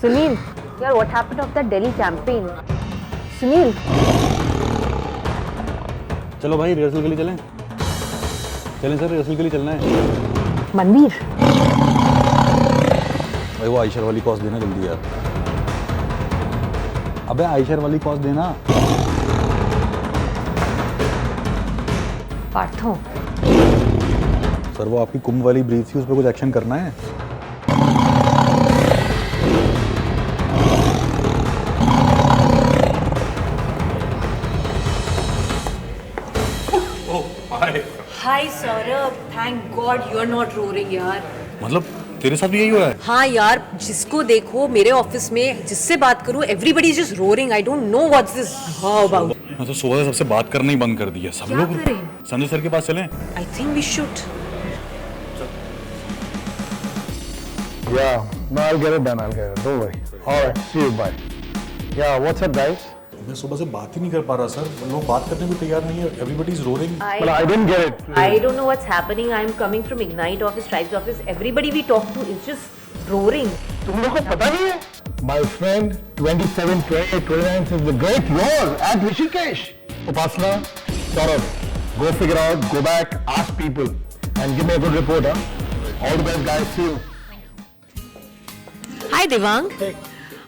Sunil, यार what happened of that Delhi campaign? Sunil. चलो भाई रिहर्सल के लिए चलें। चलें सर, रिहर्सल के लिए चलना है। मनवीर। भाई वो आयशर वाली कॉस्ट देना जल्दी यार। अबे आयशर वाली कॉस्ट देना। पार्थो। सर वो आपकी कुंभ वाली ब्रीफ थी, उस पर कुछ एक्शन करना है। Hi Saurabh, thank God you are not roaring यार। मतलब तेरे साथ भी यही हो रहा है? हाँ यार, जिसको देखो मेरे ऑफिस में, जिससे बात करूं, everybody is just roaring. I don't know what's this how about. मैं तो सुबह से सबसे बात करना ही बंद कर दिया। सब क्या लोग करें? संजय सर के पास चलें? I think we should. Yeah, no, I'll get it done. I'll get it. Don't worry. All right, see you. Bye. Yeah, what's up, guys? मैं सुबह से बात ही नहीं कर पा रहा सर। लोग बात करने को तैयार नहीं है। Everybody is roaring. Well, I didn't get it. I don't know what's happening. I'm coming from Ignite office, Tribes office. Everybody we talk to is just roaring. तुम लोग को पता नहीं है? My friend, 27, 28, 29 is the great war at Rishikesh. Upasana, Saurabh, go figure out, go back, ask people, and give me a good report, huh? All the best, guys. See you. Hi Devang.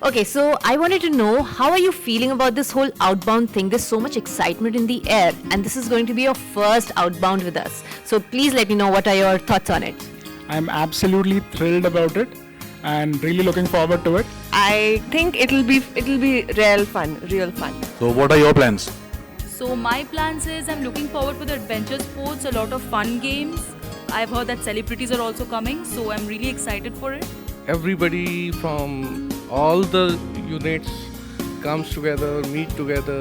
Okay, so I wanted to know, how are you feeling about this whole outbound thing? There's so much excitement in the air, and this is going to be your first outbound with us. So please let me know, what are your thoughts on it? I'm absolutely thrilled about it and really looking forward to it. I think it'll be real fun. So what are your plans? So my plans is I'm looking forward for the adventure sports, a lot of fun games. I've heard that celebrities are also coming, so I'm really excited for it. Everybody from all the units comes together, meet together,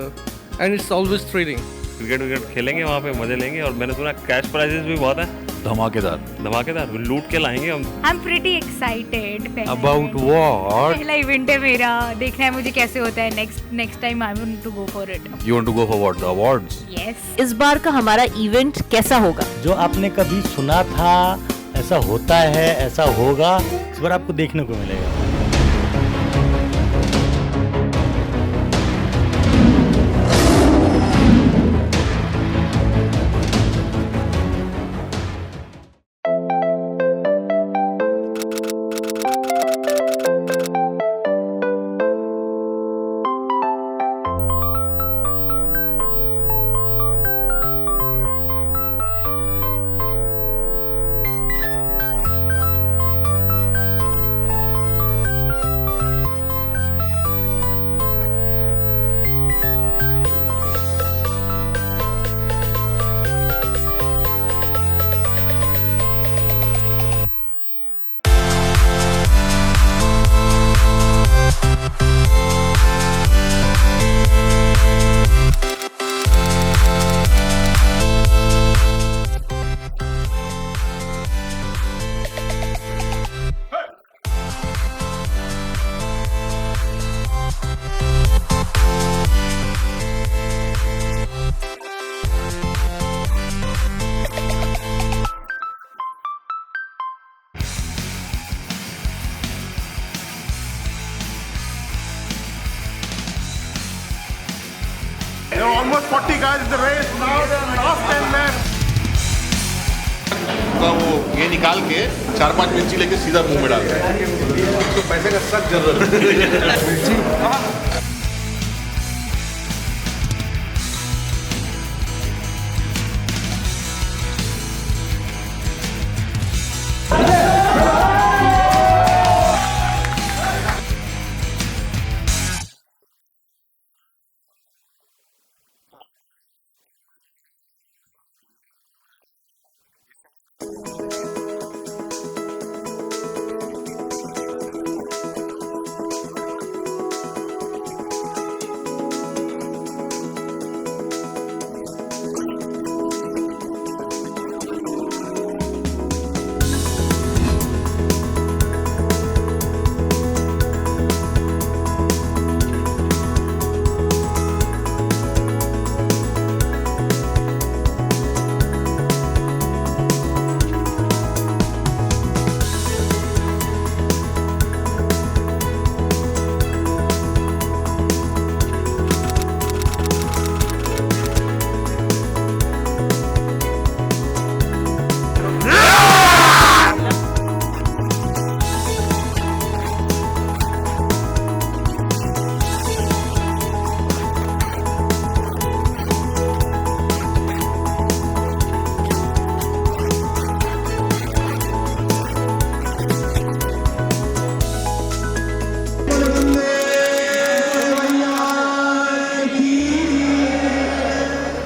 and it's always thrilling. Cricket खेलेंगे वहाँ पे, मजे लेंगे, और मैंने सुना cash prices भी बहुत है। धमाकेदार लूट के लाएंगे हम। I'm pretty excited. About what? पहला इवेंट है मेरा, देखना है मुझे कैसे होता है। Next time I want to go for it. You want to go for what? The awards? Yes. इस बार का हमारा इवेंट कैसा होगा? जो आपने कभी सुना था, ऐसा होता है, ऐसा होगा, इस बार आपको देखने को मिलेगा। There are almost 40 guys in the race. Now the last 10 laps. वो ये निकाल के 4-5 मिर्ची लेके सीधा मुंह में डालते हैं। तो पैसे का सख्त जरूरत है।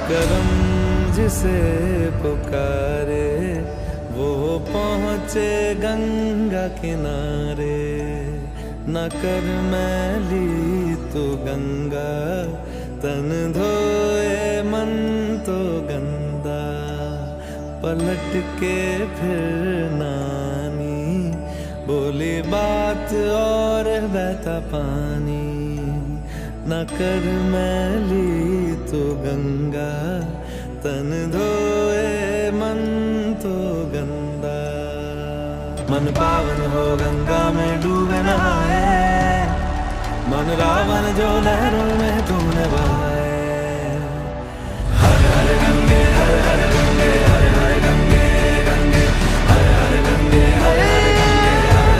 करम जिसे पुकारे वो पहुँचे गंगा किनारे न कर मैली तो गंगा तन धोए मन तो गंदा पलट के फिर नानी बोली बात और बहता पानी न कर मैली तो गंगा तन धोए मन तो गंदा मन पावन हो गंगा में डूबे नहाए मन रावण जो लहरों में तूने बहाए हर हर गंगे हर हर गंगे हर हर गंगे गंगे हर हर गंगे हर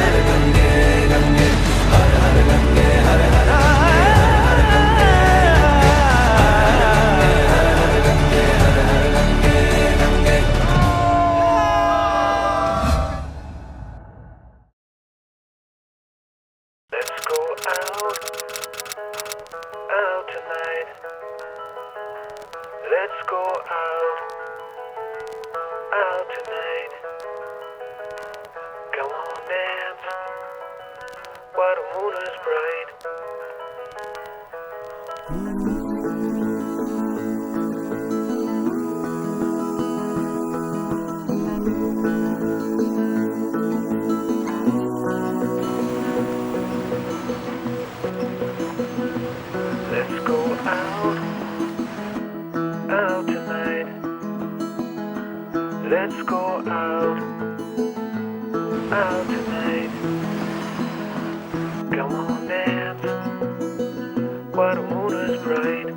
हर गंगे गंगे हर हर गंगे हर हर Let's go out tonight. Come on, dance, while the moon is bright.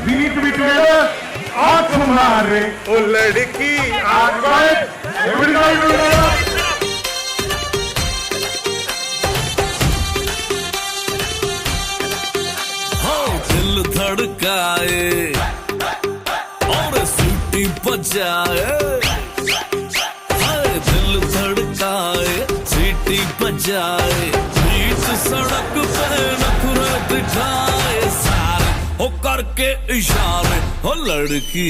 We need to be together. आँख मारे ओ लड़की आँख मारे दिल धड़काए और सीटी बजाए दिल धड़काए सीटी बजाए बीच सड़क पे नखरे दिखाए सारे हो करके इशारे हो लड़की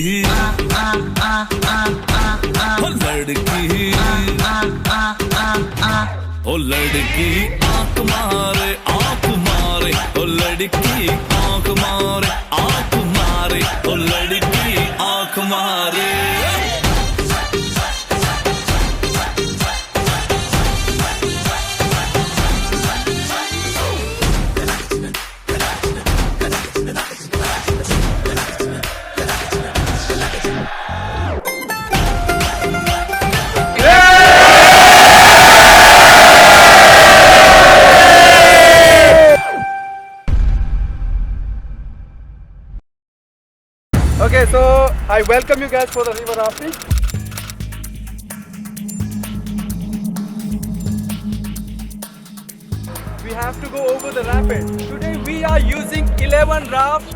हो लड़की हो लड़की आँख मारे ओ लड़की आँख मारे ओ लड़की आँख मारे Okay, so I welcome you guys for the river rafting. We have to go over the rapid. Today we are using 11 rafts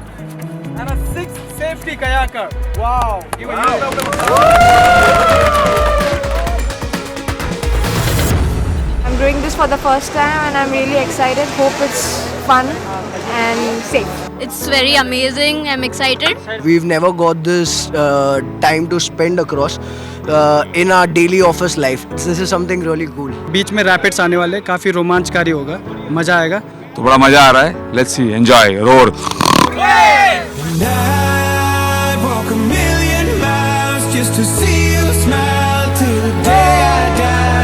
and a 6 safety kayaker. Wow! Give a huge round of applause. I'm doing this for the first time and I'm really excited. Hope it's fun and safe. It's very amazing. I'm excited. We've never got this time to spend across in our daily office life. This is something really cool. बीच में rapids आने वाले, काफी रोमांचकारी होगा, मजा आएगा. तो बड़ा मजा आ रहा है. Let's see, enjoy, roar. Walk a million miles just to see you smile till the day I die.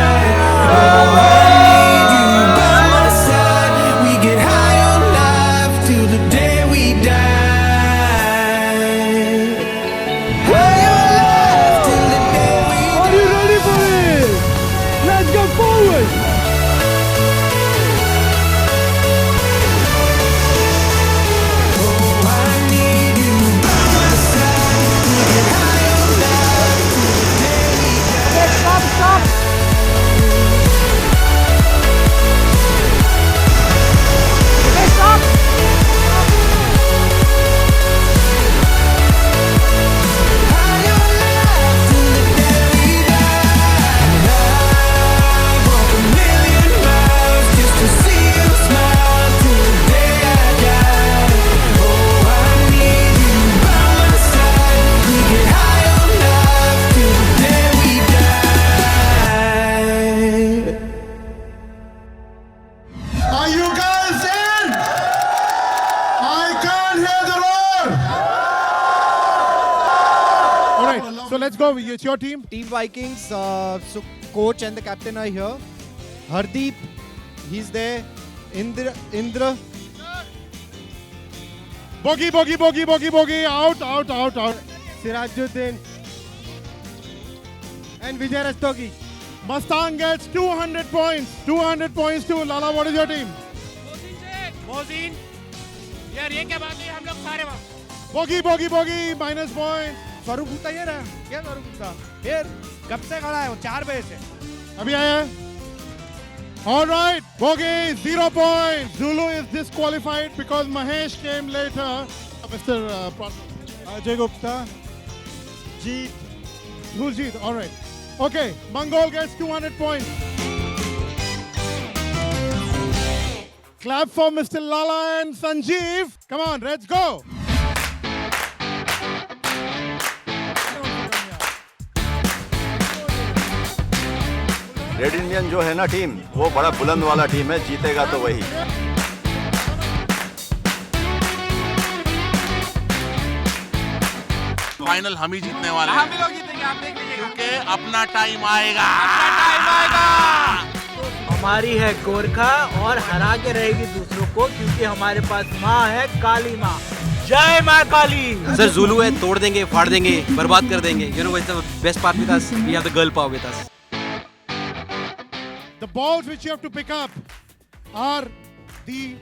let's go. It's your team. Team Vikings. So coach and the captain are here. Hardeep, he's there. Indra. Bogey. Out. Sirajuddin. And Vijay Rastogi. Mustang gets 200 points. 200 points to Lala. What is your team? Mohsin. यार ये क्या बात है हम लोग सारे Bogey. Minus points. स्वरूप गुप्ता ये रहा क्या स्वरूप गुप्ता फिर कब से खड़ा है वो 4 बजे से अभी आया है. All right, Bogey, 0 points. Zulu is disqualified because Mahesh came later. Mr. Ajay Gupta. Jeet. Who's Jeet? All right. Okay, Mongol gets 200 points. Clap for Mr. Lala and Sanjeev. Come on, let's go. Red Indian जो है ना team, वो बड़ा बुलंद वाला team है, जीतेगा तो वही. फाइनल हम ही जीतने वाले हैं. हम ही लोग जीतेंगे, आप देख लीजिएगा. क्योंकि अपना टाइम आएगा. हमारी है गोरखा और हरा के रहेगी दूसरों को, क्योंकि हमारे पास माँ है काली माँ. जय माँ काली. सर जुलू है, तोड़ देंगे, फाड़ देंगे, बर्बाद कर देंगे. You know what's the best part with us? We have the girl power with us. The balls which you have to pick up are the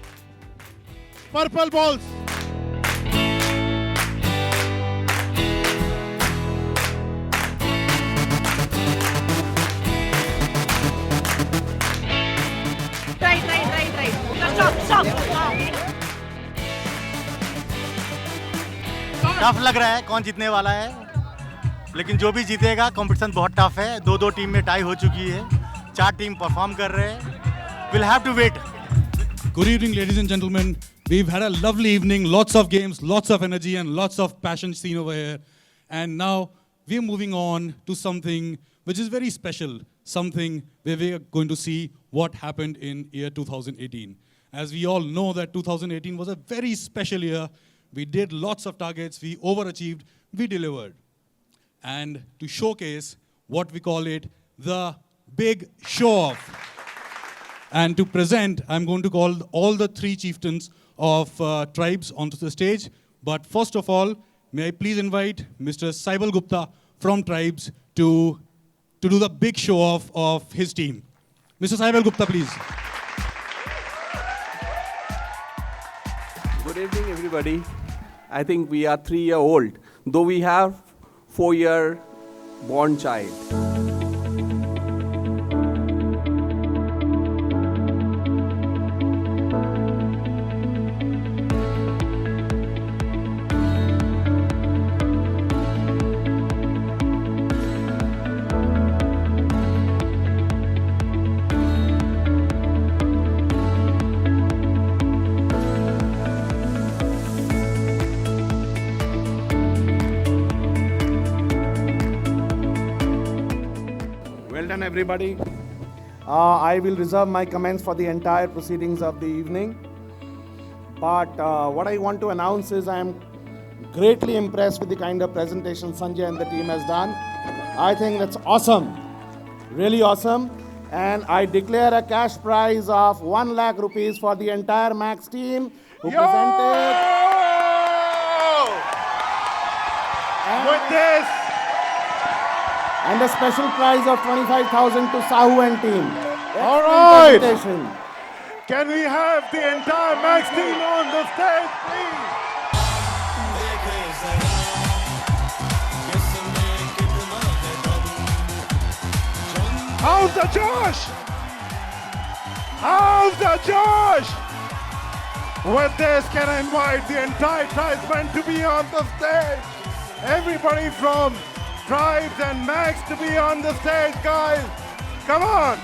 purple balls. Right. Stop. Tough लग रहा है कौन जीतने वाला है, लेकिन जो भी जीतेगा. कंपटीशन बहुत टफ है. 2-2 टीम में टाई हो चुकी है. 4 टीम परफॉर्म कर रहे हैं. We'll have to wait. Good evening, ladies and gentlemen. We've had a lovely evening, lots of games, lots of energy and lots of passion seen over here. And now we're moving on to something which is very special, something where we are going to see what happened in year 2018. As we all know that 2018 was a very special year. We did lots of targets, we overachieved, we delivered. And to showcase what we call it, the big show-off. And to present, I'm going to call all the 3 chieftains of tribes onto the stage. But first of all, may I please invite Mr. Saibal Gupta from tribes to do the big show-off of his team. Mr. Saibal Gupta, please. Good evening, everybody. I think we are 3-year-old, though we have 4-year born child. Everybody, I will reserve my comments for the entire proceedings of the evening. But what I want to announce is I am greatly impressed with the kind of presentation Sanjay and the team has done. I think that's awesome, really awesome. And I declare a cash prize of 1 lakh rupees for the entire Max team who presented. With this. And a special prize of 25,000 to Sahu and team. All right. Can we have the entire Max team on the stage, please? How's the Josh? How's the Josh? With this, can I invite the entire tribesmen to be on the stage? Everybody from Tribes and Max to be on the stage, guys. Come on.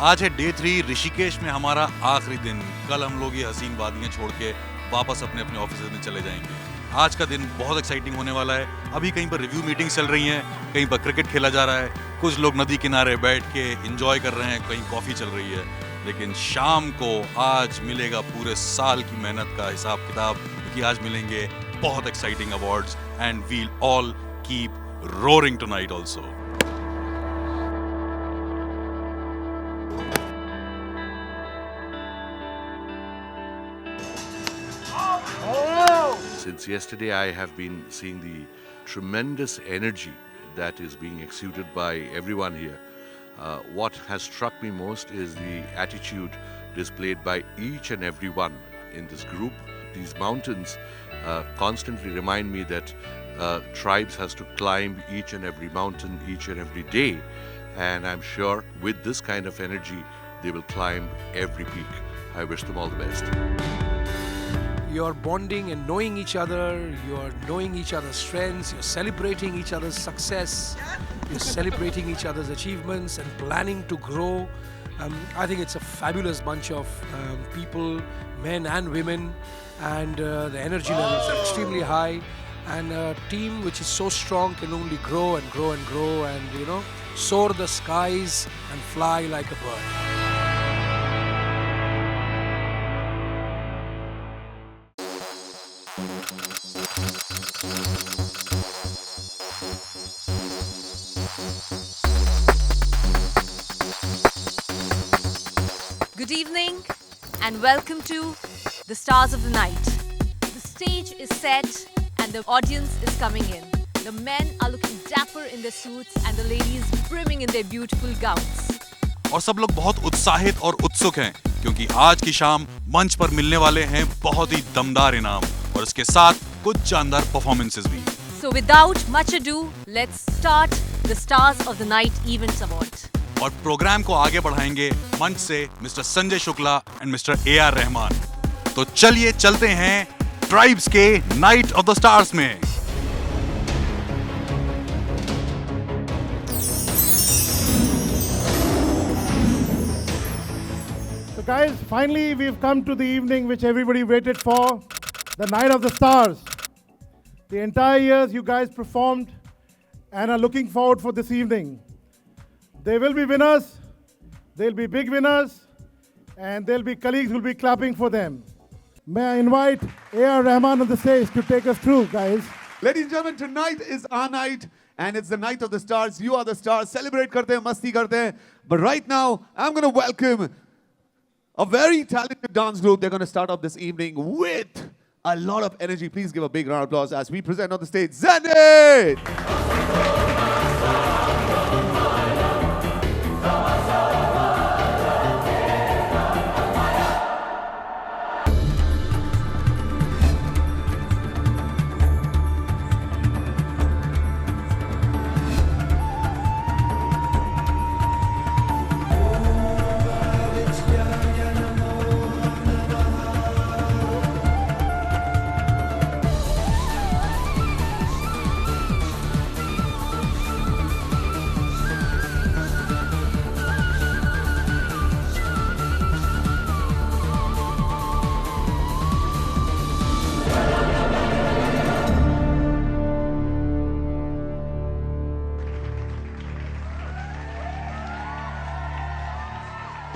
आज है day 3 Rishikesh में हमारा आखिरी दिन। कल हम लोग ये हसीन वादियां छोड़ के वापस अपने अपने ऑफिस में चले जाएंगे। आज का दिन बहुत एक्साइटिंग होने वाला है। अभी कहीं पर रिव्यू मीटिंग्स चल रही हैं, कहीं पर क्रिकेट खेला जा रहा है, कुछ लोग नदी किनारे बैठ के एंजॉय कर रहे हैं, कहीं कॉफी चल रही है। लेकिन शाम को आज मिलेगा पूरे साल की मेहनत का हिसाब किताब, क्योंकि आज मिलेंगे बहुत exciting awards and we'll all keep roaring tonight also. Since yesterday, I have been seeing the tremendous energy that is being exuded by everyone here. What has struck me most is the attitude displayed by each and every one in this group. These mountains constantly remind me that Tribes has to climb each and every mountain each and every day, and I'm sure with this kind of energy they will climb every peak. I wish them all the best. You're bonding and knowing each other, you're knowing each other's strengths, you're celebrating each other's success, you're celebrating each other's achievements and planning to grow. I think it's a fabulous bunch of people, men and women, and the energy levels are extremely high. And a team which is so strong can only grow and grow and grow and, you know, soar the skies and fly like a bird. Good evening and welcome to the Stars of the Night. The stage is set and the audience is coming in. The men are looking dapper in their suits and the ladies brimming in their beautiful gowns. और सब लोग बहुत उत्साहित और उत्सुक हैं, क्योंकि आज की शाम मंच पर मिलने वाले हैं बहुत ही दमदार इनाम और इसके साथ कुछ शानदार परफॉर्मेंसेस भी। So without much ado, let's start the Stars of the Night Events Award. और प्रोग्राम को आगे बढ़ाएंगे मंच से mister Sanjay Shukla and mister AR Rahman. तो चलिए चलते हैं ट्राइब्स के नाइट ऑफ द स्टार्स में। So guys, finally we've come to the evening which everybody waited for, the Night of the Stars. The entire years you guys performed and are looking forward for this evening. There will be winners, there'll be big winners, and there'll be colleagues who'll be clapping for them. May I invite AR Rahman on the stage to take us through, guys. Ladies and gentlemen, tonight is our night and it's the night of the stars. You are the stars. Celebrate karte hain, masti karte hain. But right now, I'm going to welcome a very talented dance group. They're going to start off this evening with a lot of energy. Please give a big round of applause as we present on the stage, Zenit!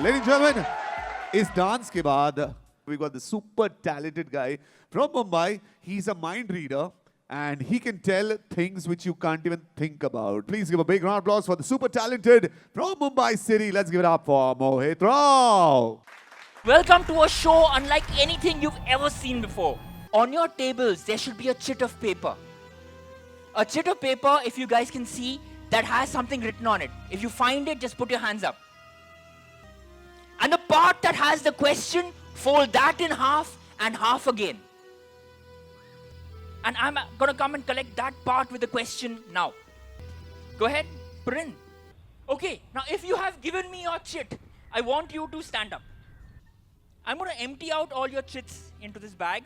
Ladies and gentlemen, इस dance के बाद we got the super talented guy from Mumbai. He's a mind reader and he can tell things which you can't even think about. Please give a big round of applause for the super talented from Mumbai City. Let's give it up for Mohit Rao. Welcome to a show unlike anything you've ever seen before. On your tables, there should be a chit of paper. A chit of paper, if you guys can see, that has something written on it. If you find it, just put your hands up. And the part that has the question, fold that in half and half again. And I'm going to come and collect that part with the question now. Go ahead, put it in. Okay, now if you have given me your chit, I want you to stand up. I'm going to empty out all your chits into this bag.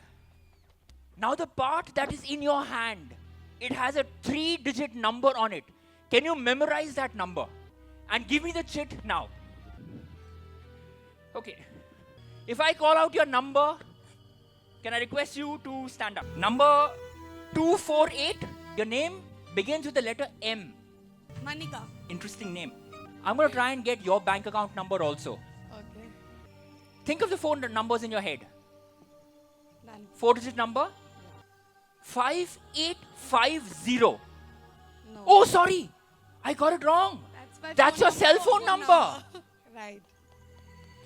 Now the part that is in your hand, it has a 3-digit number on it. Can you memorize that number? And give me the chit now. Okay. If I call out your number, can I request you to stand up? Number 248. Your name begins with the letter M. Manika. Interesting name. I'm going to try and get your bank account number also. Okay. Think of the phone numbers in your head. Done. 4-digit number. 5850. No. Oh, sorry. I got it wrong. That's your cell phone number. Right.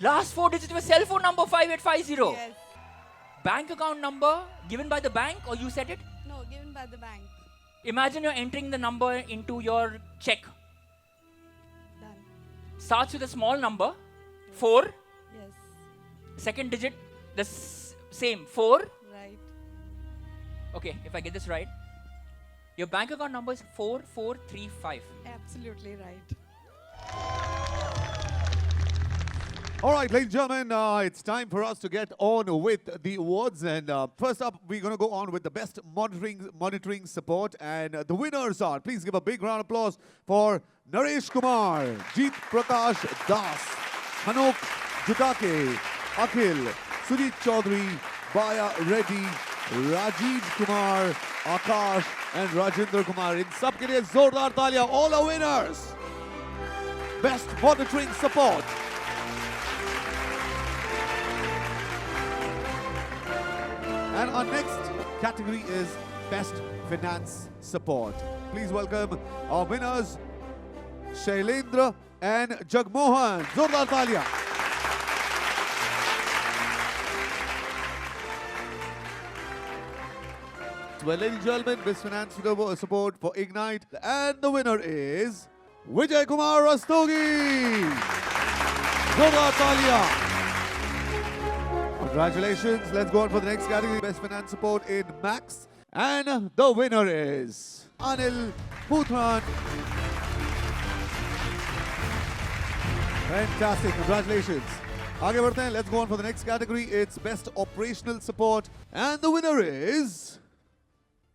Last 4 digits of your cell phone number, 5850. Yes. Bank account number given by the bank or you said it? No, given by the bank. Imagine you're entering the number into your check. Done. Starts with a small number, 4. Yes. Second digit, the same, 4. Right. Okay, if I get this right, your bank account number is 4435. Absolutely right. All right, ladies and gentlemen, it's time for us to get on with the awards. And first up, we're going to go on with the best monitoring support. And the winners are, please give a big round of applause for Naresh Kumar, Jeet Prakash Das, Hanok Jutake, Akhil, Sujit Chaudhary, Baya Reddy, Rajiv Kumar, Akash, and Rajendra Kumar. In sab ke liye zordar taaliyan, all are winners. Best monitoring support. And our next category is Best Finance Support. Please welcome our winners, Shailendra and Jagmohan. Zordar taaliyan. Well, ladies and gentlemen, Best Finance Support for Ignite. And the winner is Vijay Kumar Rastogi. Zordar taaliyan. Congratulations. Let's go on for the next category, Best Finance Support in Max. And the winner is Anil Putran. Fantastic. Congratulations. Aage badhte hain. Let's go on for the next category. It's Best Operational Support. And the winner is...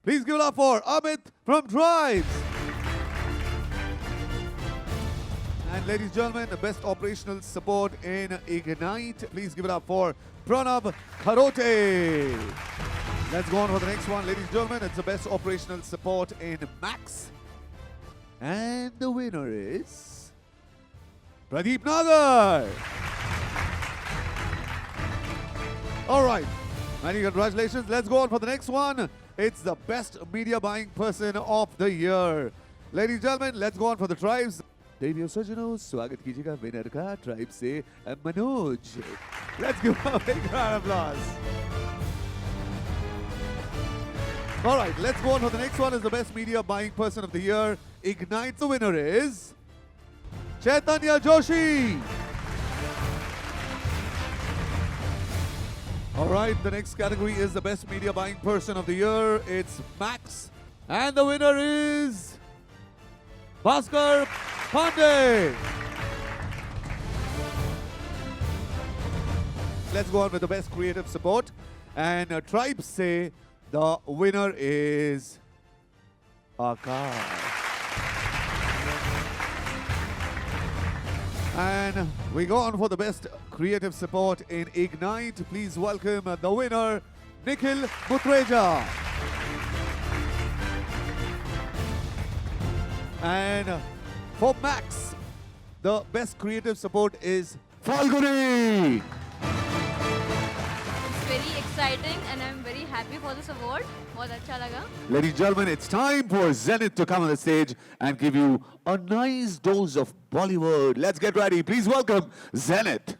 Please give it up for Amit from Tribes. And ladies and gentlemen, the Best Operational Support in Ignite. Please give it up for Pranab Kharote. Let's go on for the next one. Ladies and gentlemen, it's the Best Operational Support in Max. And the winner is Pradeep Nagar. All right. Many congratulations. Let's go on for the next one. It's the Best Media Buying Person of the Year. Ladies and gentlemen, let's go on for the Tribes. देवियों सज्जनों स्वागत कीजिएगा winner का tribe से Manoj. Let's give a big round of applause. All right, let's go on for the next one. Is the Best Media Buying Person of the Year. Ignite. The winner is Chaitanya Joshi. All right, the next category is the Best Media Buying Person of the Year. It's Max. And the winner is Bhaskar Pandey. Let's go on with the Best Creative Support. And Tribes say the winner is Akash. And we go on for the Best Creative Support in Ignite. Please welcome the winner, Nikhil Mutreja. And for Max, the Best Creative Support is Falguni. It's very exciting and I'm very happy for this award. बहुत अच्छा लगा. Ladies and gentlemen, it's time for Zenith to come on the stage and give you a nice dose of Bollywood. Let's get ready. Please welcome Zenith.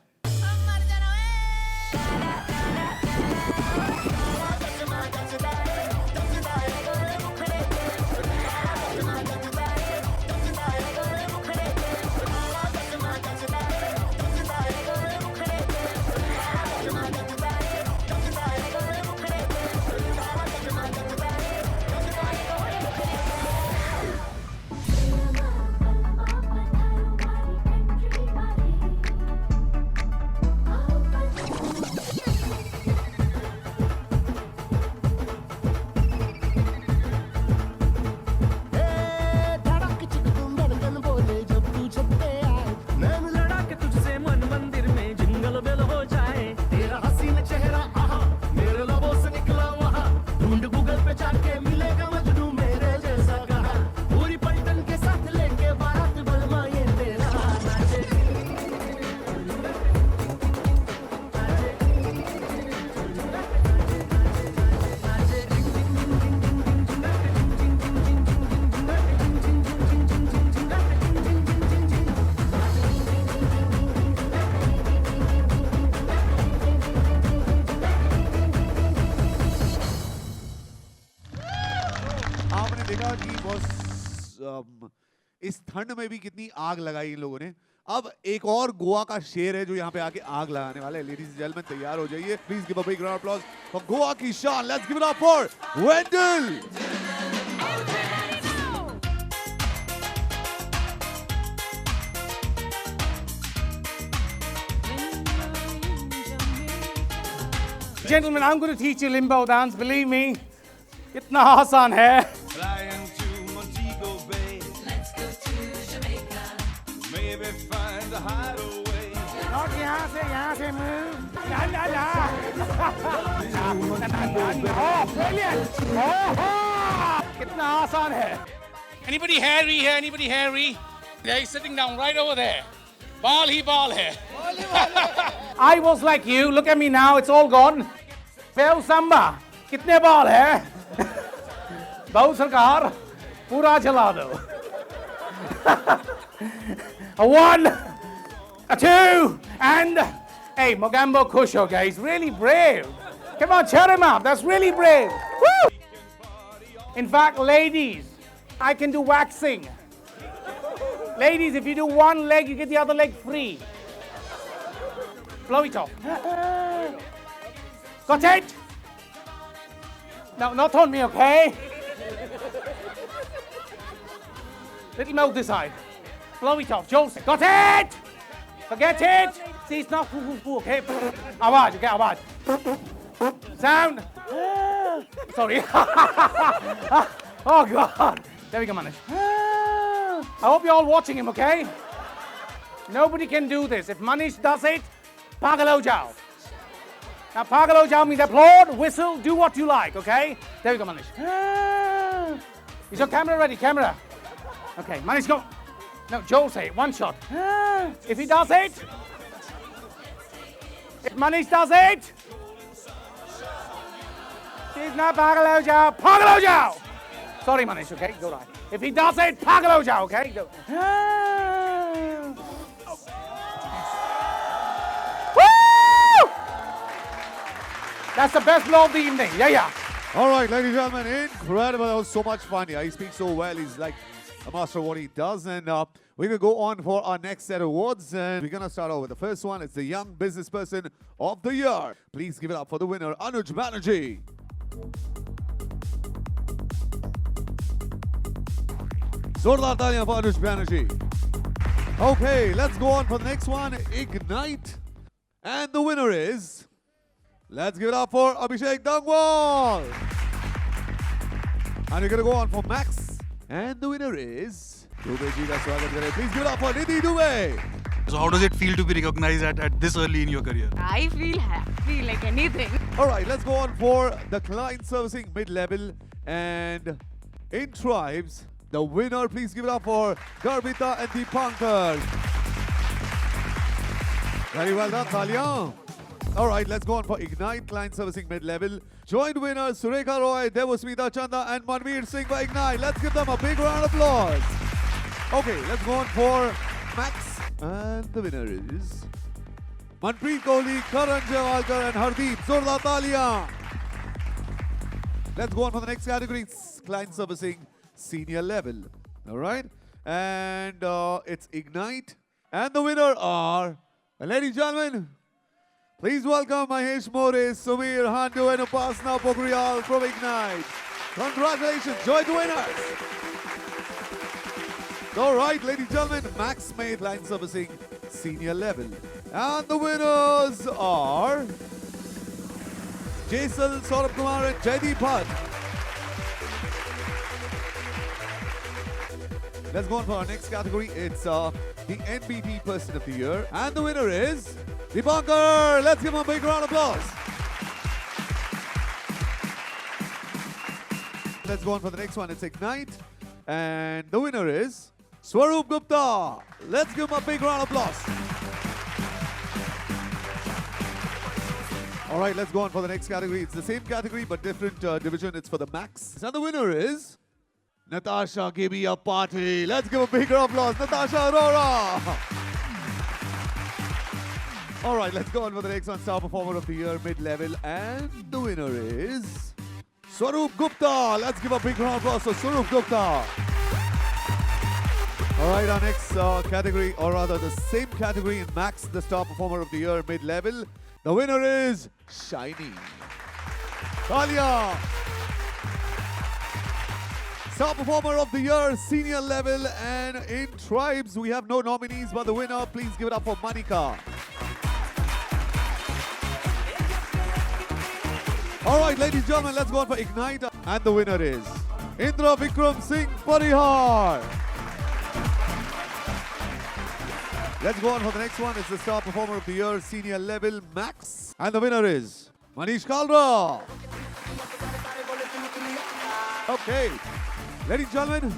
इस ठंड में भी कितनी आग लगाई इन लोगों ने। अब एक और गोवा का शेर है जो यहाँ पे आके आग लगाने वाला है। लेडीज एंड जेंटलमैन तैयार हो जाइए। Please give a big round of applause for Goa की शान। Let's give it up for Wendell. Gentlemen, I'm going to teach you limbo dance. Believe me, इतना आसान है। और यहाँ से move. La la la. Oh, brilliant. Oh, कितना आसान है। Anybody hairy here? Anybody hairy? Yeah, he's sitting down right over there. Ball he ball है. I was like you. Look at me now. It's all gone. Phil Samba. कितने ball है? बहु सरकार पूरा चला दो। A 1, a 2, and hey, Mogambo Kusho, guys, really brave. Come on, cheer him up. That's really brave. Woo! In fact, ladies, I can do waxing. Ladies, if you do one leg, you get the other leg free. Blow it off. Got it? No, not on me, okay? Little mouth this side. Blow it off. Joseph. Got it? Forget it. See, it's not okay? Awaj, okay, awaj. Sound. Sorry. Oh, God. There we go, Manish. I hope you're all watching him, okay? Nobody can do this. If Manish does it, Pagalo Jao. Now, Pagalo Jao means applaud, whistle, do what you like, okay? There we go, Manish. Is your camera ready? Camera. Okay, Manish, go. No, Joel say it. One shot. If he does it, if Manish does it, he's not Pagalo Jao. Pagalo Jao. Sorry, Manish, okay? Go right. If he does it, Pagalo Jao, okay? Go. Woo! That's the best blow of the evening. Yeah, yeah. All right, ladies and gentlemen, incredible. That was so much fun. Yeah, he speaks so well. He's like a master of what he does. And we're going to go on for our next set of awards. And we're going to start off with the first one. It's the Young Business Person of the Year. Please give it up for the winner, Anuj Banerjee. Zordar taaliyan for Anuj Banerjee. Okay, let's go on for the next one, Ignite. And the winner is, let's give it up for Abhishek Dangwal. And we're going to go on for Max. And the winner is, Dubey ji ka swagat kare. Please give it up for Nidhi Dubey. So how does it feel to be recognized at this early in your career? I feel happy like anything. All right, let's go on for the client servicing mid-level. And in Tribes, the winner, please give it up for Garbita and Deepankar. Very well done, Taliyan. All right, let's go on for Ignite Client Servicing Mid-Level. Joint winners, Surekha Roy, Devasmita Chanda and Manveer Singh by Ignite. Let's give them a big round of applause. Okay, let's go on for Max. And the winner is Manpreet Kohli, Karan Jawalkar and Hardeep. Zordar taaliyan. Let's go on for the next category, Client Servicing Senior Level. All right, and it's Ignite. And the winner are, ladies and gentlemen, please welcome Mahesh More, Sumir Handu and Upasna Pokhriyal from Ignite. Congratulations, joint winners. All right, ladies and gentlemen, Max Made Line Servicing Senior Level. And the winners are Jaisal, Saurabh Kumar and Jaideep Bhatt. Let's go on for our next category. It's the NBT Person of the Year. And the winner is Deepankar. Let's give him a big round of applause. Let's go on for the next one. It's Ignite. And the winner is Swaroop Gupta. Let's give him a big round of applause. All right, let's go on for the next category. It's the same category, but different division. It's for the Max. And the winner is Natasha. Give me a party. Let's give a big round of applause. Natasha Arora. All right, let's go on for the next one. Star Performer of the Year, mid-level. And the winner is Swaroop Gupta. Let's give a big round of applause for Swaroop Gupta. All right, our next category, or rather the same category in Max, the Star Performer of the Year mid-level. The winner is Shiny. Talia. Star Performer of the Year, Senior Level, and in Tribes, we have no nominees, but the winner, please give it up for Manika. All right, ladies and gentlemen, let's go on for Ignite, and the winner is Indra Vikram Singh Parihar. Let's go on for the next one. It's the Star Performer of the Year, Senior Level, Max, and the winner is Manish Kalra. Okay. Ladies and gentlemen,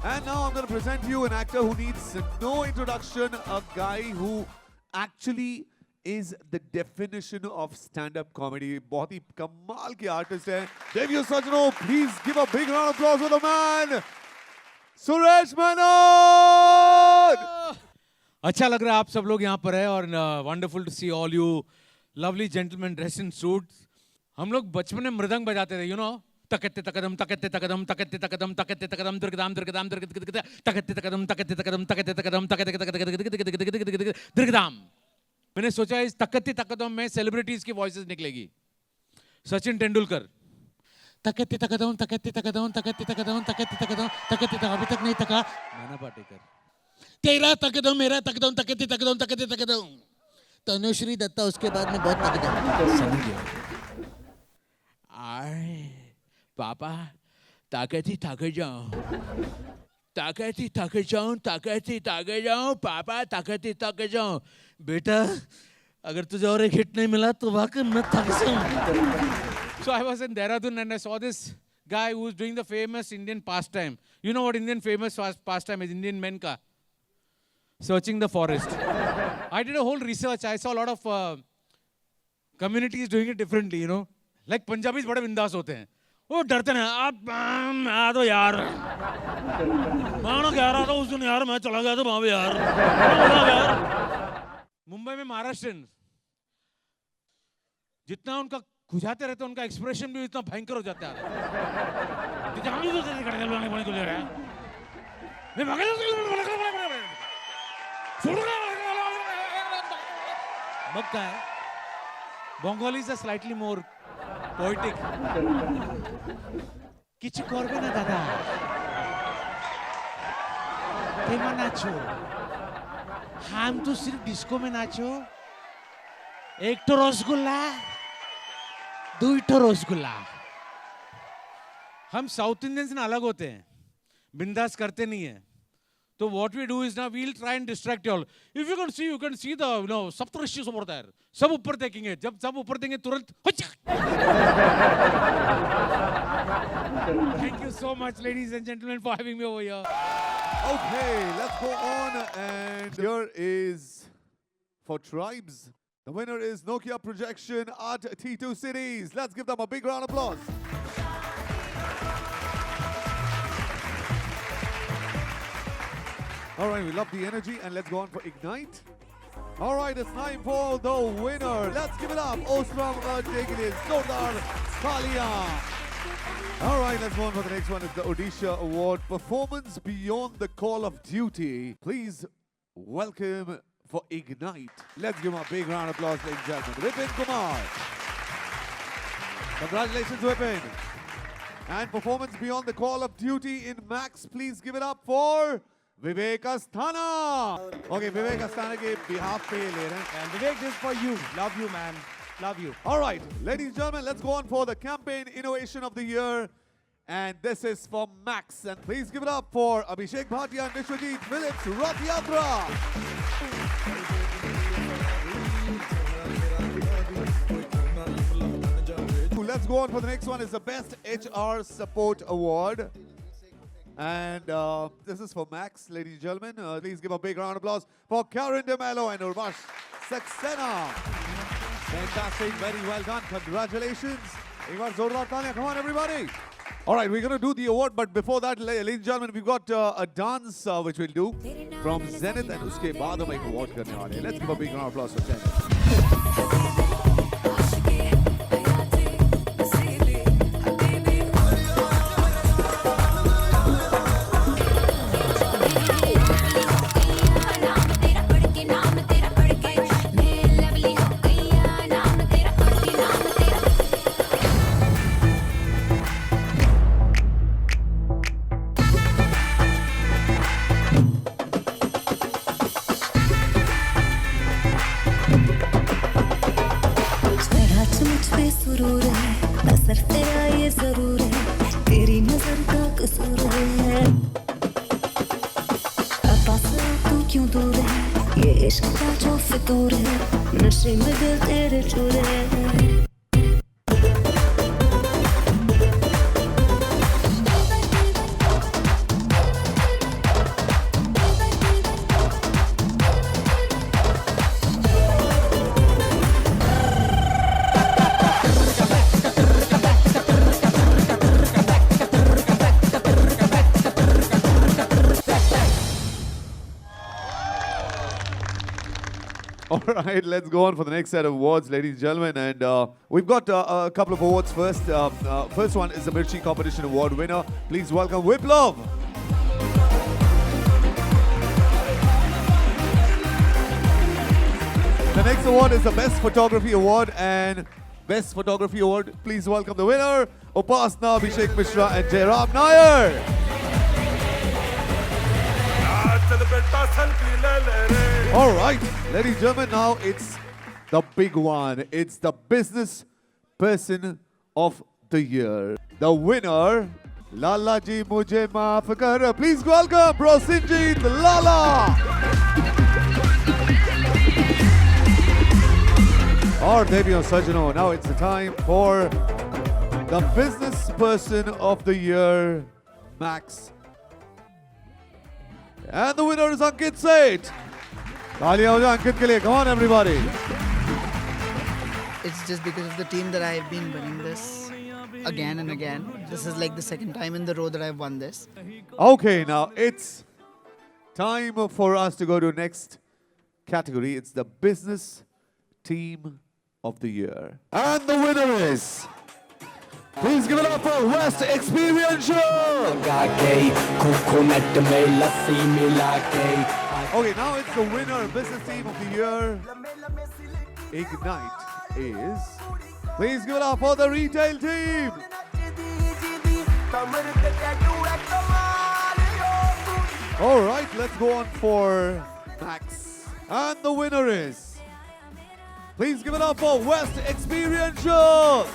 and now I'm going to present to you an actor who needs no introduction, a guy who actually is the definition of stand-up comedy. बहुत ही कमाल के artist हैं. Devyus Sajano, please give a big round of applause for the man, Suresh Menon. अच्छा लग रहा है आप सब लोग यहाँ पर है और wonderful to see all you lovely gentlemen dressed in suits. हम लोग बचपन में मृदंग बजाते थे, you know. तकत्ते तकदम तकत्ते तकदम तकत्ते तकदम तकत्ते तकदम दुर्गदाम दुर्गदाम दुर्गदाम तकत्ते तकदम तकत्ते तकदम तकत्ते तकदम तकत्ते तकदम दुर्गदाम. मैंने सोचा इस तकत्ते तकदम में सेलिब्रिटीज की वॉइसेस निकलेगी. सचिन तेंदुलकर तकत्ते तकदम तकत्ते तकदम तकत्ते तकदम तकत्ते तकदम तकत्ते तक अभी तक नहीं तका. नाना पाटेकर तेरा तकदम मेरा तकदम तकत्ते तकदम तकत्ते तकदम. तनुश्री दत्ता उसके बाद में बहुत तकदम. पापा ताकती ताके जाऊं ताकती ताके जाऊं ताकती ताके जाऊं पापा ताकती ताके जाऊं. बेटा अगर तुझे और एक हिट नहीं मिला तो वाकई मैं थक जाऊं. So I was in Dehradun and I saw this guy who was doing the famous Indian pastime. You know what Indian famous pastime is? Indian men ka searching the forest. I did a whole research. I saw a lot of communities doing it differently, you know. Like Punjabis बड़े बिंदास होते हैं. वो डरते हैं आप आ तो यार मानो कह रहा था उस दिन यार मैं चला गया तो वहां पे यार. मुंबई में महाराष्ट्रियन जितना उनका खुजाते रहते उनका एक्सप्रेशन भी इतना भयंकर हो जाता है. मक्का है. Bengalis are slightly more poetic. কিছু করবে না দাদা কেমন আছো हम तो सिर्फ डिस्को में नाचो. एक तो रसगुल्ला दो तो रसगुल्ला. हम साउथ इंडियंस ना अलग होते हैं, बिंदास करते नहीं है. So what we do is now we'll try and distract you all. If you can see the Saptarishi over there. सब ऊपर देखेंगे. जब सब ऊपर देंगे तुरंत. Thank you so much, ladies and gentlemen, for having me over here. Okay, let's go on, and here is for Tribes. The winner is Nokia Projection at T2 Cities. Let's give them a big round of applause. All right, we love the energy, and let's go on for Ignite. All right, it's time for the winner. Let's give it up. Osram Degilis, Sodar Talia. All right, let's go on for the next one. It's the Odisha Award, Performance Beyond the Call of Duty. Please welcome for Ignite. Let's give him a big round of applause, ladies and gentlemen. Vipin Kumar. Congratulations, Vipin. And Performance Beyond the Call of Duty in Max. Please give it up for Vivek Asthana. Okay, Vivek Asthana ke behalf pe le rahe hain. And Vivek, this is for you. Love you, man. Love you. All right, ladies and gentlemen, let's go on for the Campaign Innovation of the Year. And this is for Max. And please give it up for Abhishek Bhatia and Vishwajit Phillips, Rath Yatra. Let's go on for the next one. Is the Best HR Support Award. And this is for Max, ladies and gentlemen. Please give a big round of applause for Karen DeMello and Urvash Saxena. Fantastic, very well done. Congratulations. Come on, everybody. All right, we're going to do the award, but before that, ladies and gentlemen, we've got a dance which we'll do from Zenith, and uske baad hum ek award karne wale hain. Let's give a big round of applause for Zenith. सिर्फ तेरा ये जरूर है, तेरी नजर का कसूर है। अब पास तू क्यों दूर है, ये इश्क का जो फितूर है, नशे में दिल तेरे चूर है। All right, let's go on for the next set of awards, ladies and gentlemen. And we've got a couple of awards first. First one is the Mirchi Competition Award winner. Please welcome Viplav. The next award is the Best Photography Award. And Best Photography Award, please welcome the winner, Upasna, Abhishek Mishra and Jairam Nair. All right, ladies and gentlemen, now it's the big one. It's the Business Person of the Year. The winner, Lala Ji Mujhe Maaf Kar. Please welcome Prosenjit Lala. Our debut on Sajano. Now it's the time for the Business Person of the Year, Max. And the winner is Ankit Seth. Taaliyan ho jaye Ankit ke liye. Come on, everybody. It's just because of the team that I've been winning this again and again. This is like the second time in the row that I've won this. Okay, now it's time for us to go to next category. It's the Business Team of the Year. And the winner is... Please give it up for West Experiential! Okay, now it's the winner, Business Team of the Year. Ignite is... Please give it up for the Retail Team! Alright, let's go on for Max. And the winner is... Please give it up for West Experiential!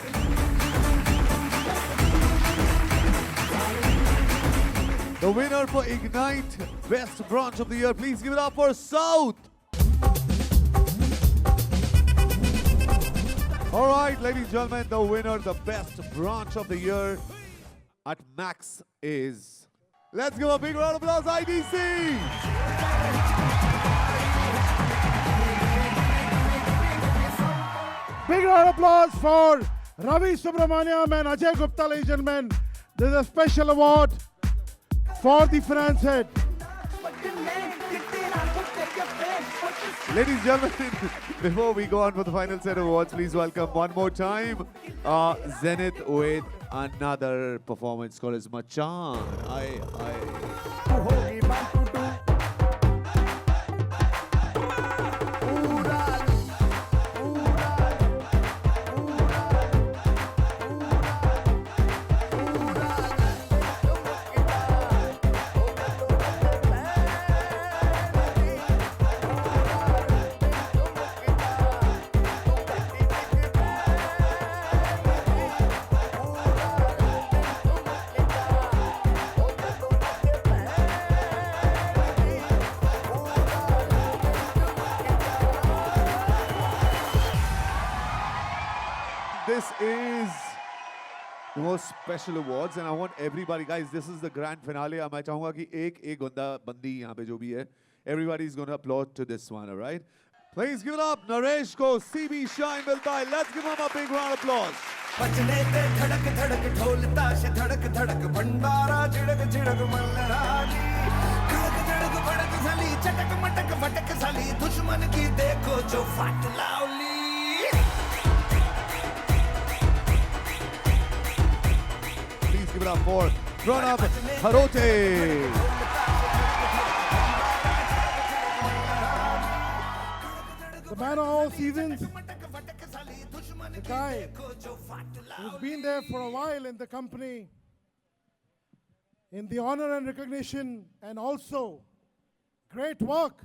The winner for Ignite Best Branch of the Year. Please give it up for South. All right, ladies and gentlemen, the winner, the Best Branch of the Year at Max is... Let's give a big round of applause, IDC! Big round of applause for Ravi Subramaniam and Ajay Gupta, ladies and gentlemen. This is a special award for the France head. Ladies and gentlemen, before we go on for the final set of awards, please welcome one more time Zenith with another performance called as Machan. This is the most special awards and I want everybody, guys, this is the grand finale. मैं चाहूँगा कि एक बंदा बंदी यहाँ पे जो भी है, everybody is going to applaud to this one, all right? Please give it up, Naresh ko CB Shine मिलता है. Let's give him a big round of applause. बजने ते धड़क धड़क ढोल ताश धड़क धड़क भंडारा झिड़क झिड़क मल्लरानी खड़क धड़क भड़क साली चटक मटक फटक साली दुश्मन की देखो जो फाट लावली Please give it up for Pranab Harote. The man of all seasons, the guy who's been there for a while in the company, in the honor and recognition, and also great work,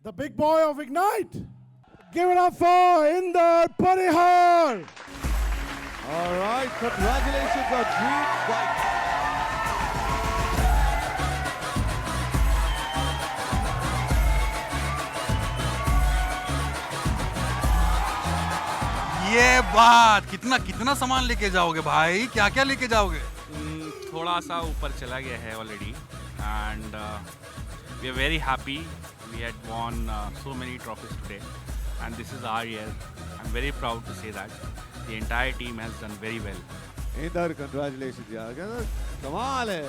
the big boy of Ignite. Give it up for Inder Parihar. All right, congratulations on Dream Bike. ये बात कितना कितना सामान लेके जाओगे भाई, क्या क्या लेके जाओगे? थोड़ा सा ऊपर चला गया है already and we are very happy. We had won so many trophies today and this is our year. I'm very proud to say that the entire team has done very well. Inder, congratulations यार, कमाल है.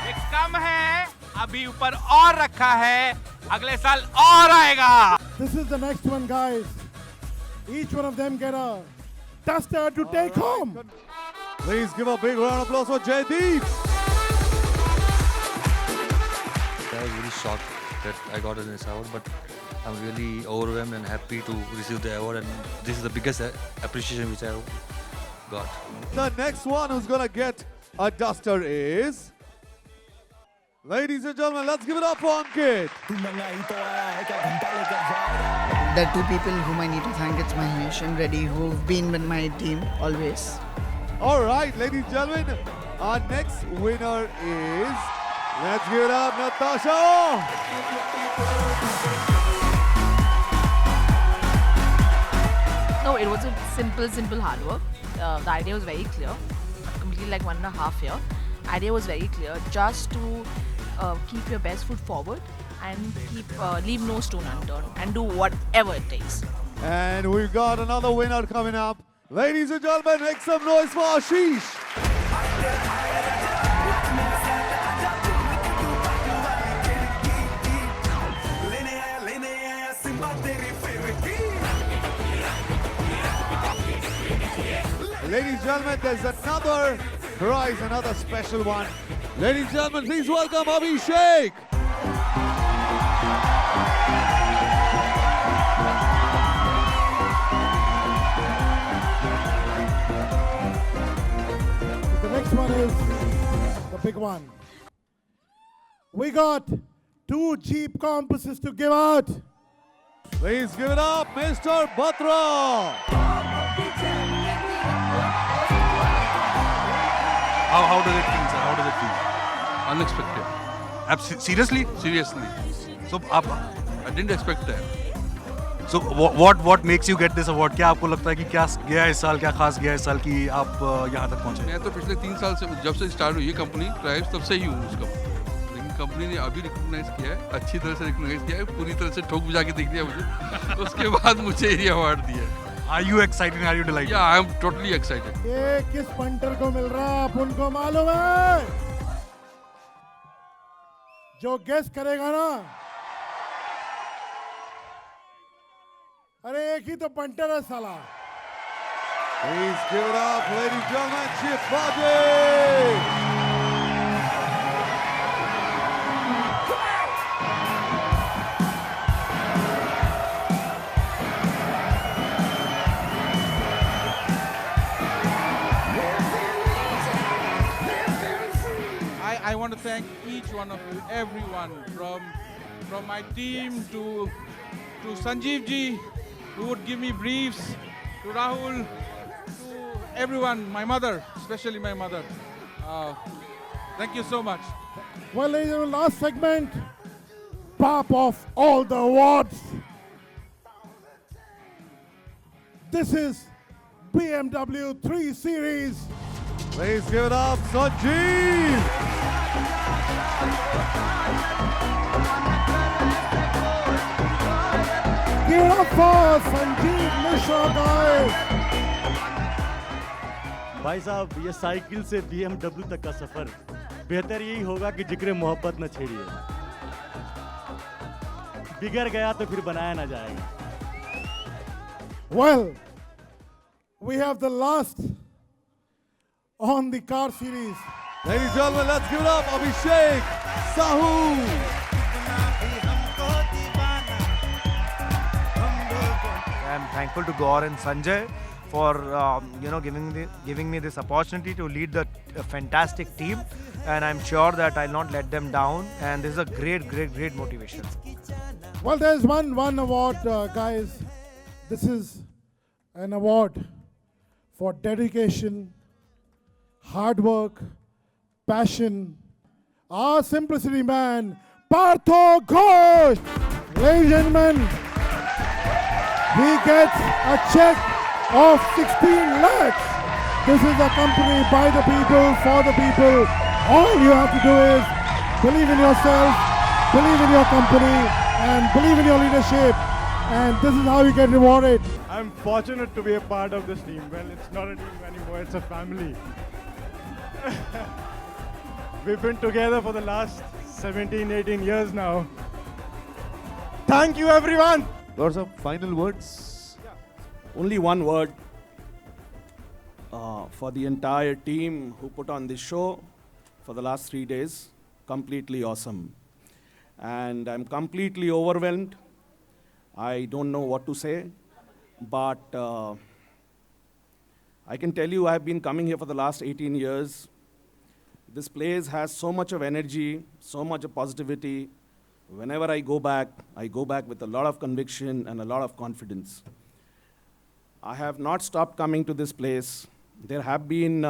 एक कम है, अभी ऊपर और रखा है, अगले साल और आएगा. This is the next one, guys. Each one of them get a duster to take home. Please give a big round of applause for Jaydeep. I was very shocked that I got this award, but I'm really overwhelmed and happy to receive the award, and this is the biggest appreciation which I got. The next one who's gonna get a duster is, ladies and gentlemen, let's give it up for Ankit. There are two people whom I need to thank. It's Mahesh and Reddy, who've been with my team always. All right, ladies and gentlemen, our next winner is, let's give it up, Natasha. No, it was a simple hard work. The idea was very clear. Completely like 1.5 years. Idea was very clear. Just to keep your best foot forward and leave no stone unturned and do whatever it takes. And we've got another winner coming up. Ladies and gentlemen, make some noise for Ashish. Ladies and gentlemen, there's another prize, another special one. Ladies and gentlemen, please welcome Abhishek. The next one is the big one. We got 2 Jeep compasses to give out. Please give it up, Mr. Batra. How does it feel, sir? How does it feel? Unexpected. Seriously? Seriously. So, I didn't expect that. So what makes you get this award? क्या आपको लगता है कि क्या गया इस साल, क्या खास गया इस साल कि आप यहाँ तक पहुँचे? मैं तो पिछले 3 साल से, जब से स्टार्ट हुई ये कंपनी ट्राइब्स, तब से ही हूँ उसका. लेकिन कंपनी ने अभी रिकॉग्नाइज किया है, अच्छी तरह से रिकॉग्नाइज किया है, पूरी तरह से ठोक बुझा के देख दिया मुझे. उसके बाद मुझे ये अवार्ड दिया. Are you excited? Are you delighted? Yeah, I am totally excited. ये किस पंटर को मिल रहा है, आप उनको मालूम है? जो गेस करेगा ना, अरे एक ही तो पंटर है साला. Please give it up, ladies and gentlemen, Chief Baji. I want to thank each one of you, everyone, from my team to Sanjeev ji, who would give me briefs, to Rahul, to everyone, my mother, especially my mother. Thank you so much. Well, ladies and gentlemen, last segment, pop off all the awards. This is BMW 3 Series. Please give it up, Sanjeev. Give it up for Sanjeev Mishra, guys. भाई साहब, ये cycle से BMW तक का सफर बेहतर यही होगा कि जिक्र मोहब्बत न छेड़िए. बिगड़ गया तो फिर बनाया ना जाएगा. Well, we have the last on the car series. Ladies and gentlemen, let's give it up, Abhishek Sahu. I'm thankful to Gaur and Sanjay for giving me this opportunity to lead the fantastic team, and I'm sure that I'll not let them down, and this is a great motivation. Well, there's one award, guys. This is an award for dedication, hard work, passion. Our simplicity man, Partho Ghosh. Ladies and gentlemen, he gets a check of 16 lakhs. This is a company by the people, for the people. All you have to do is believe in yourself, believe in your company, and believe in your leadership. And this is how you get rewarded. I'm fortunate to be a part of this team. Well, it's not a team anymore, it's a family. We've been together for the last 17, 18 years now. Thank you, everyone. Lots of final words. Only one word for the entire team who put on this show for the last 3 days. Completely awesome. And I'm completely overwhelmed. I don't know what to say, but I can tell you I've been coming here for the last 18 years. This place has so much of energy, so much of positivity. Whenever I go back with a lot of conviction and a lot of confidence. I have not stopped coming to this place. There have been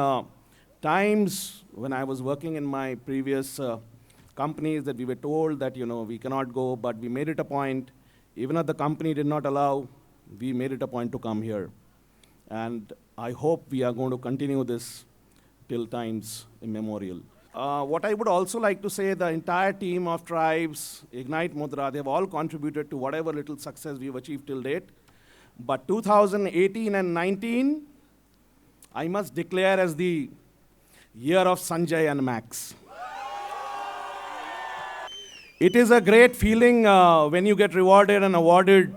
times when I was working in my previous companies that we were told that, we cannot go, but we made it a point. Even if the company did not allow, we made it a point to come here. And I hope we are going to continue this till times immemorial. What I would also like to say, the entire team of Tribes, Ignite Mudra, they've all contributed to whatever little success we've achieved till date. But 2018 and 19, I must declare as the year of Sanjay and Max. It is a great feeling when you get rewarded and awarded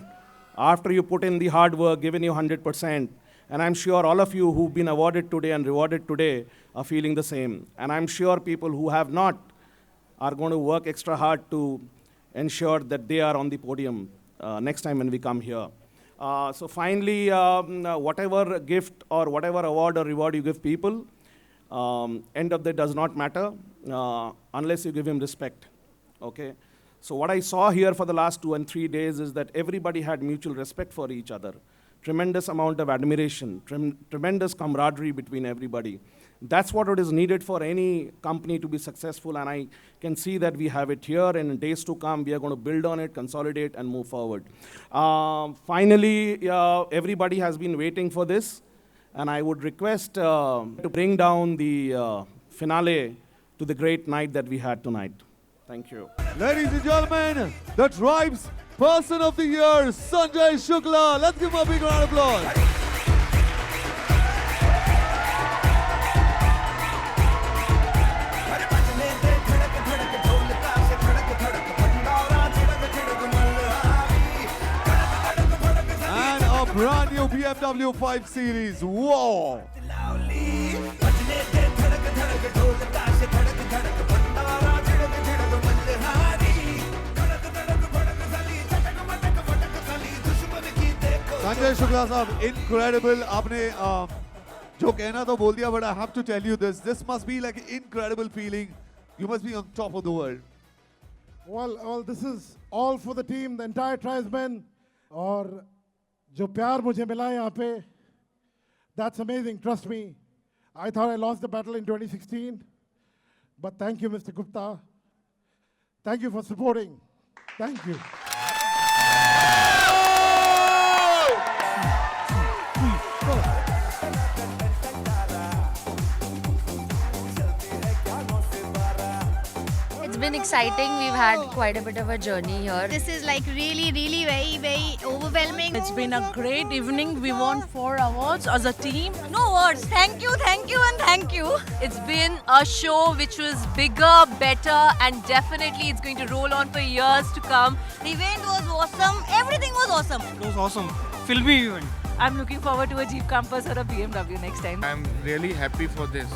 after you put in the hard work, given you 100%. And I'm sure all of you who've been awarded today and rewarded today are feeling the same. And I'm sure people who have not are going to work extra hard to ensure that they are on the podium next time when we come here. So finally, whatever gift or whatever award or reward you give people, end of the day does not matter unless you give him respect. Okay? So what I saw here for the last 2 and 3 days is that everybody had mutual respect for each other. Tremendous amount of admiration, tremendous camaraderie between everybody. That's what it is needed for any company to be successful, and I can see that we have it here, and in days to come, we are going to build on it, consolidate, and move forward. Finally, everybody has been waiting for this, and I would request to bring down the finale to the great night that we had tonight. Thank you. Ladies and gentlemen, the Tribe's Person of the Year, Sanjay Shukla. Let's give him a big round of applause. And a brand new BMW 5 Series. Whoa! Sanjay Shukla sahab, incredible. आपने जो कहना तो बोल दिया, but I have to tell you this. This must be like an incredible feeling. You must be on top of the world. Well, this is all for the team, the entire tribesmen. और जो प्यार मुझे मिला यहाँ पे, that's amazing. Trust me. I thought I lost the battle in 2016, but thank you, Mr. Gupta. Thank you for supporting. Thank you. It's been exciting. We've had quite a bit of a journey here. This is like really very overwhelming. It's been a great evening. We won 4 awards as a team. No words. Thank you and thank you. It's been a show which was bigger, better, and definitely it's going to roll on for years to come. The event was awesome. Everything was awesome. It was awesome. Filmy event. I'm looking forward to a Jeep Compass or a BMW next time. I'm really happy for this.